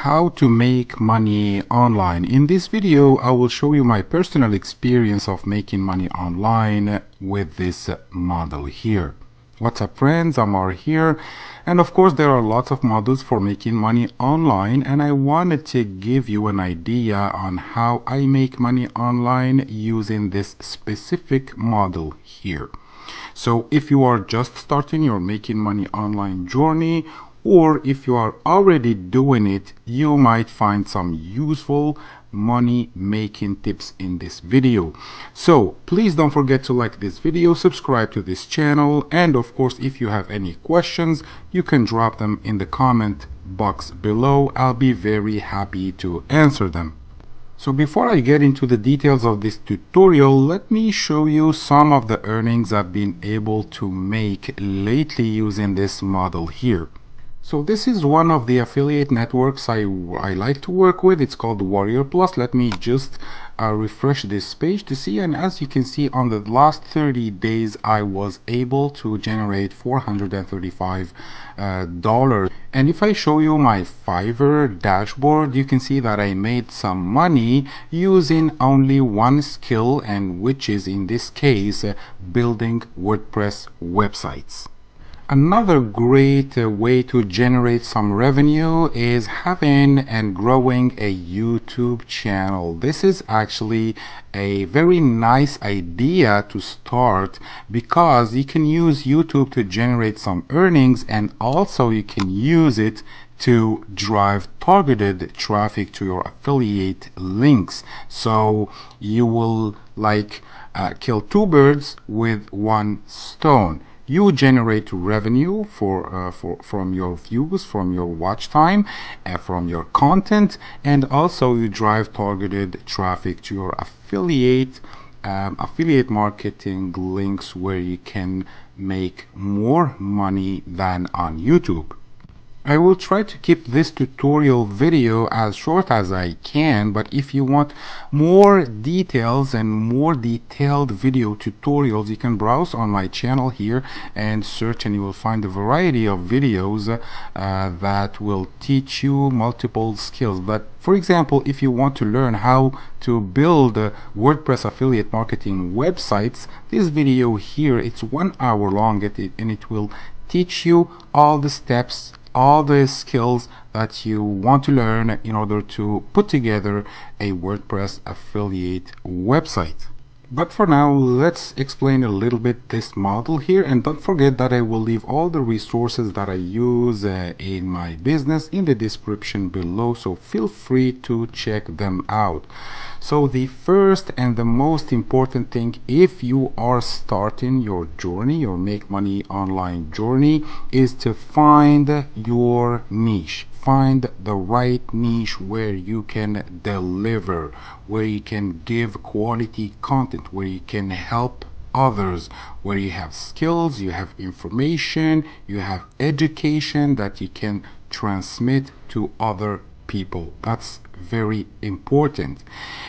How to make money online. In this video, I will show you my personal experience of making money online with this model here. What's up, friends? Amar here, and of course there are lots of models for making money online, and I wanted to give you an idea on how I make money online using this specific model here. So if you are just starting your making money online journey, or if you are already doing it, you might find some useful money making tips in this video. So please don't forget to like this video, subscribe to this channel, and of course if you have any questions you can drop them in the comment box below. I'll be very happy to answer them. So before I get into the details of this tutorial, let me show you some of the earnings I've been able to make lately using this model here. So this is one of the affiliate networks I like to work with. It's called Warrior Plus. Let me just refresh this page to see, and as you can see, on the last 30 days I was able to generate $435. And if I show you my Fiverr dashboard, you can see that I made some money using only one skill, and which is in this case building WordPress websites. Another great way to generate some revenue is having and growing a YouTube channel. This is actually a very nice idea to start because you can use YouTube to generate some earnings, and also you can use it to drive targeted traffic to your affiliate links. So you will kill two birds with one stone. You generate revenue from your views, from your watch time, from your content, and also you drive targeted traffic to your affiliate marketing links, where you can make more money than on YouTube. I will try to keep this tutorial video as short as I can, but if you want more details and more detailed video tutorials, you can browse on my channel here and search, and you will find a variety of videos that will teach you multiple skills. But for example, if you want to learn how to build WordPress affiliate marketing websites, this video here, it's 1 hour long, and it will teach you all the steps, all the skills that you want to learn in order to put together a WordPress affiliate website. But for now, let's explain a little bit this model here, and don't forget that I will leave all the resources that I use in my business in the description below, so feel free to check them out. So the first and the most important thing, if you are starting your journey, your make money online journey, is to find your niche. Find the right niche where you can deliver, where you can give quality content, where you can help others, where you have skills, you have information, you have education that you can transmit to other people. That's very important.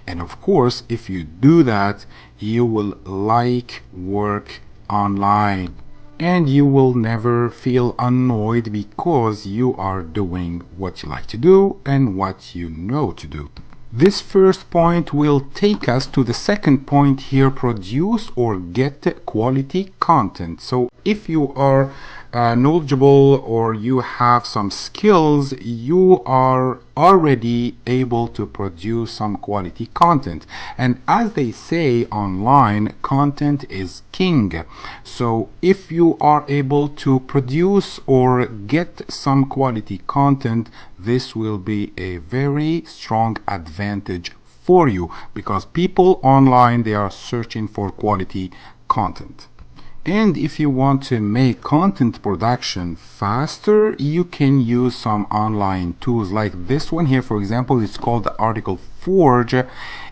And of course, if you do that, you will like work online, and you will never feel annoyed because you are doing what you like to do and what you know to do. This first point will take us to the second point here: produce or get quality content. So if you are knowledgeable or you have some skills, you are already able to produce some quality content. And as they say online, content is king. So if you are able to produce or get some quality content, this will be a very strong advantage for you, because people online, they are searching for quality content. And if you want to make content production faster, you can use some online tools like this one here. For example, it's called the Article Forge.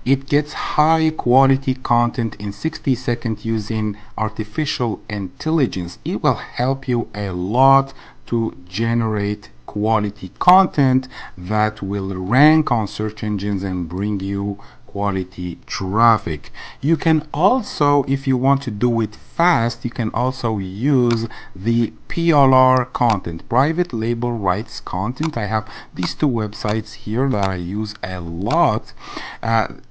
It gets high quality content in 60 seconds using artificial intelligence. It will help you a lot to generate quality content that will rank on search engines and bring you quality traffic. You can also, if you want to do it fast, you can also use the PLR content, private label rights content. I have these two websites here that I use a lot,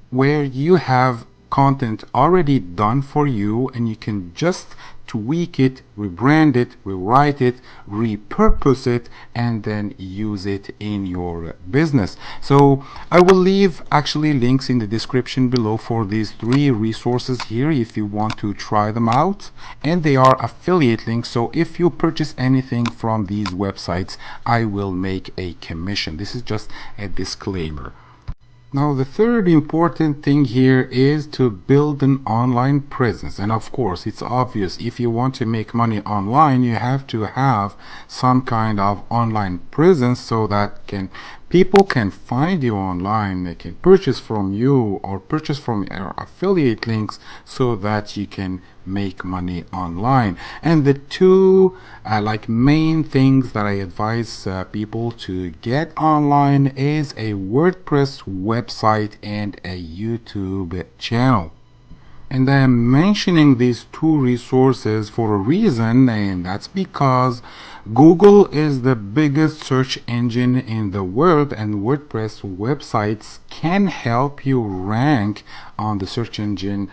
where you have content already done for you and you can just tweak it, rebrand it, rewrite it, repurpose it, and then use it in your business. So I will leave actually links in the description below for these three resources here if you want to try them out, and they are affiliate links, so if you purchase anything from these websites I will make a commission. This is just a disclaimer. Now the third important thing here is to build an online presence, and of course it's obvious, if you want to make money online you have to have some kind of online presence so that people can find you online, they can purchase from you or purchase from your affiliate links so that you can make money online. And the two main things that I advise people to get online is a WordPress website and a YouTube channel. And I am mentioning these two resources for a reason, and that's because Google is the biggest search engine in the world, and WordPress websites can help you rank on the search engine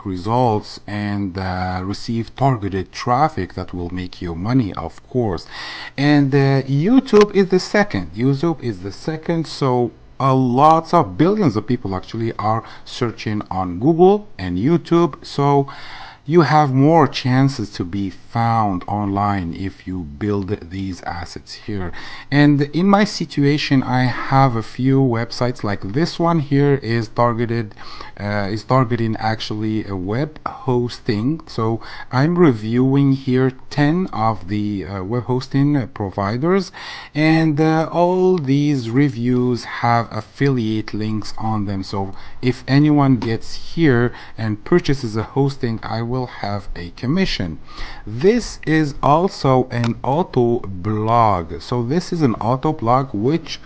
results and receive targeted traffic that will make you money, of course. And YouTube is the second. So lots of billions of people actually are searching on Google and YouTube, so you have more chances to be found online if you build these assets here. And in my situation I have a few websites, like this one here is targeting actually a web hosting. So I'm reviewing here 10 of the web hosting providers, and all these reviews have affiliate links on them, so if anyone gets here and purchases a hosting I will have a commission. This is also an auto blog. So this is an auto blog which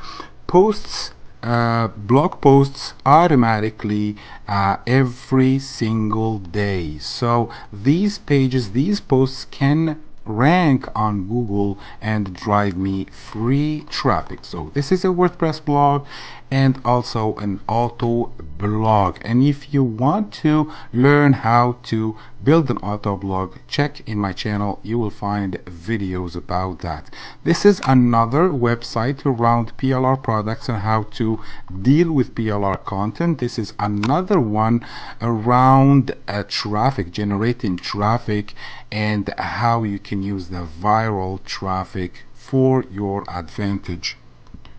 posts blog posts automatically every single day. So these posts can rank on Google and drive me free traffic. So this is a WordPress blog and also an auto blog. And if you want to learn how to build an auto blog, check in my channel, you will find videos about that. This is another website around PLR products and how to deal with PLR content. This is another one around traffic, generating traffic, and how you can use the viral traffic for your advantage.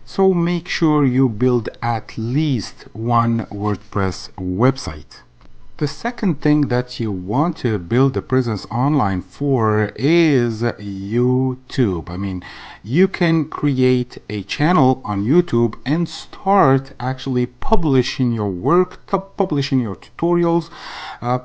So make sure you build at least one WordPress website. The second thing that you want to build a presence online for is YouTube. I mean, you can create a channel on YouTube and start actually publishing your work, publishing your tutorials,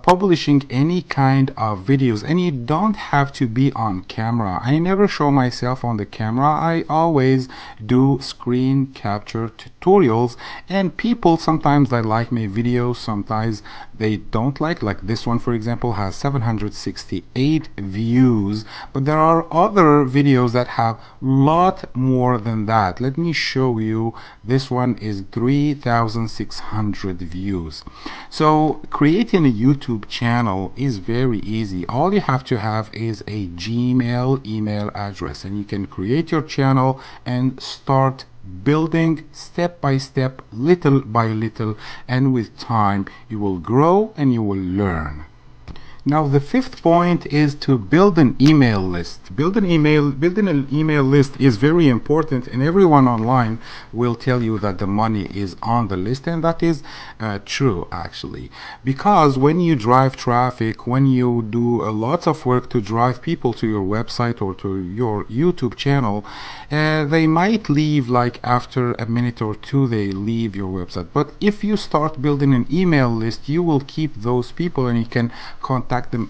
publishing any kind of videos, and you don't have to be on camera. I never show myself on the camera. I always do screen capture tutorials, and people sometimes they like my videos, sometimes they don't like this one for example has 768 views, but there are other videos that have lot more than that. Let me show you. This one is 3,600 views. So creating a YouTube channel is very easy. All you have to have is a Gmail email address, and you can create your channel and start building step by step, little by little, and with time you will grow and you will learn. Now the fifth point is to build an email list. Building an email list is very important, and everyone online will tell you that the money is on the list, and that is true actually, because when you drive traffic, when you do lots of work to drive people to your website or to your YouTube channel, they might leave after a minute or two, they leave your website. But if you start building an email list, you will keep those people and you can contact contact them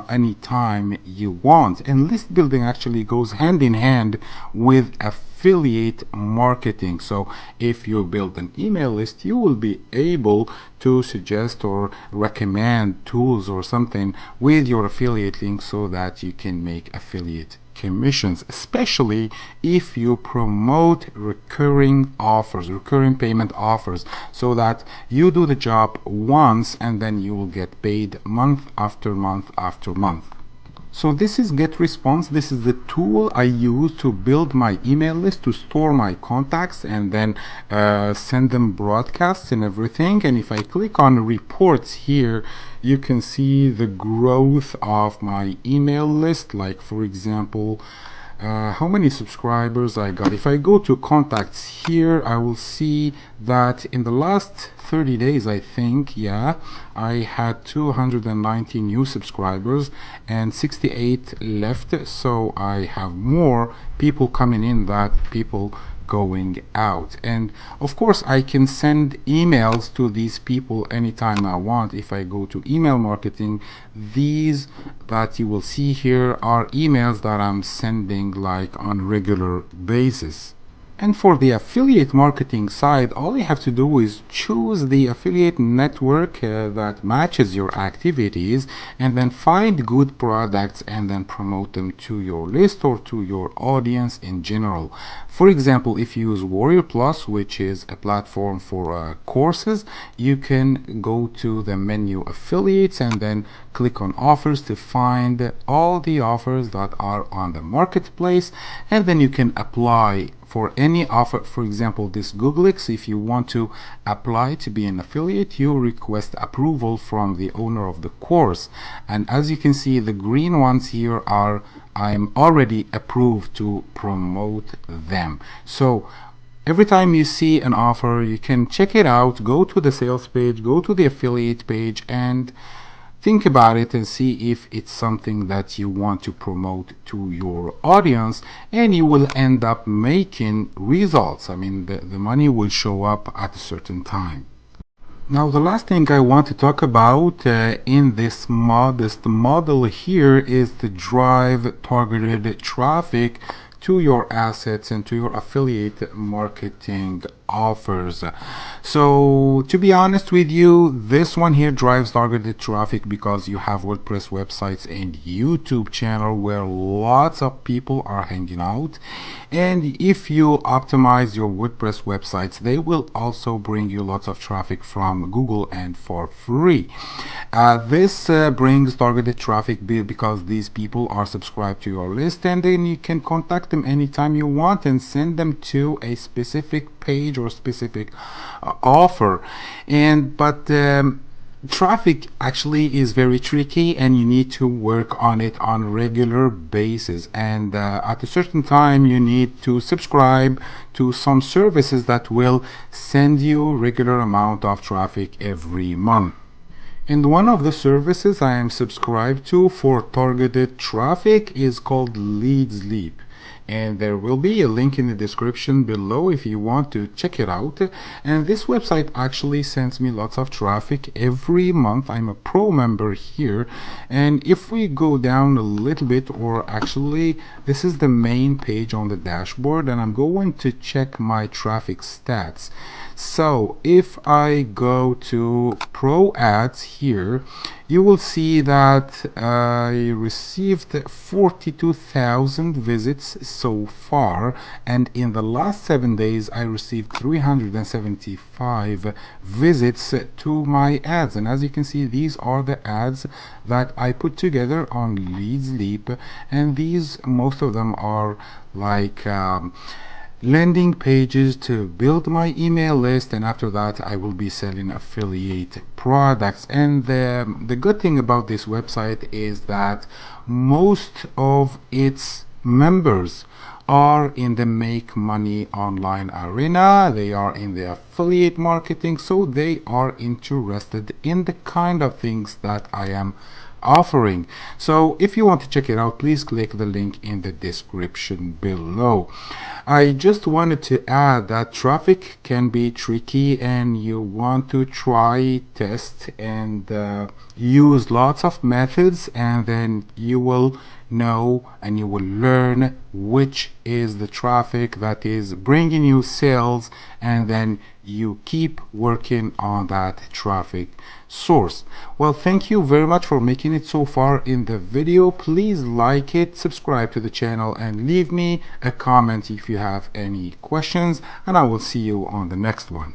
anytime you want. And list building actually goes hand in hand with affiliate marketing. So if you build an email list, you will be able to suggest or recommend tools or something with your affiliate link so that you can make affiliate commissions, especially if you promote recurring offers, recurring payment offers, so that you do the job once and then you will get paid month after month after month. So this is GetResponse. This is the tool I use to build my email list, to store my contacts and then send them broadcasts and everything. And if I click on reports here, you can see the growth of my email list. Like for example, how many subscribers I got. If I go to contacts here, I will see that in the last 30 days, I think, yeah, I had 290 new subscribers and 68 left. So I have more people coming in than people going out. And of course I can send emails to these people anytime I want. If I go to email marketing, these that you will see here are emails that I'm sending like on regular basis. And for the affiliate marketing side, all you have to do is choose the affiliate network that matches your activities and then find good products and then promote them to your list or to your audience in general. For example, if you use Warrior Plus, which is a platform for courses, you can go to the menu affiliates and then click on offers to find all the offers that are on the marketplace, and then you can apply for any offer. For example, this GoogleX, if you want to apply to be an affiliate, you request approval from the owner of the course. And as you can see, the green ones here are I'm already approved to promote them. So every time you see an offer, you can check it out, go to the sales page, go to the affiliate page, and think about it and see if it's something that you want to promote to your audience, and you will end up making results. I mean, the money will show up at a certain time. Now, the last thing I want to talk about in this modest model here is to drive targeted traffic to your assets and to your affiliate marketing offers. So to be honest with you, this one here drives targeted traffic because you have WordPress websites and YouTube channel where lots of people are hanging out, and if you optimize your WordPress websites, they will also bring you lots of traffic from Google and for free. This brings targeted traffic because these people are subscribed to your list, and then you can contact them anytime you want and send them to a specific page or specific offer. But traffic actually is very tricky, and you need to work on it on regular basis, and at a certain time you need to subscribe to some services that will send you regular amount of traffic every month. And one of the services I am subscribed to for targeted traffic is called Leads Leap. And there will be a link in the description below if you want to check it out. And this website actually sends me lots of traffic every month. I'm a pro member here. And if we go down a little bit, or actually this is the main page on the dashboard, and I'm going to check my traffic stats. So if I go to Pro Ads here, you will see that I received 42,000 visits so far, and in the last 7 days I received 375 visits to my ads. And as you can see, these are the ads that I put together on Leads Leap, and these, most of them are like landing pages to build my email list, and after that I will be selling affiliate products. And the good thing about this website is that most of its members are in the make money online arena. They are in the affiliate marketing, so they are interested in the kind of things that I am offering. So if you want to check it out, please click the link in the description below. I just wanted to add that traffic can be tricky, and you want to try, test, and use lots of methods, and then you will know and you will learn which is the traffic that is bringing you sales, and then you keep working on that traffic source. Well, thank you very much for making it so far in the video. Please like it, subscribe to the channel, and leave me a comment if you have any questions, and I will see you on the next one.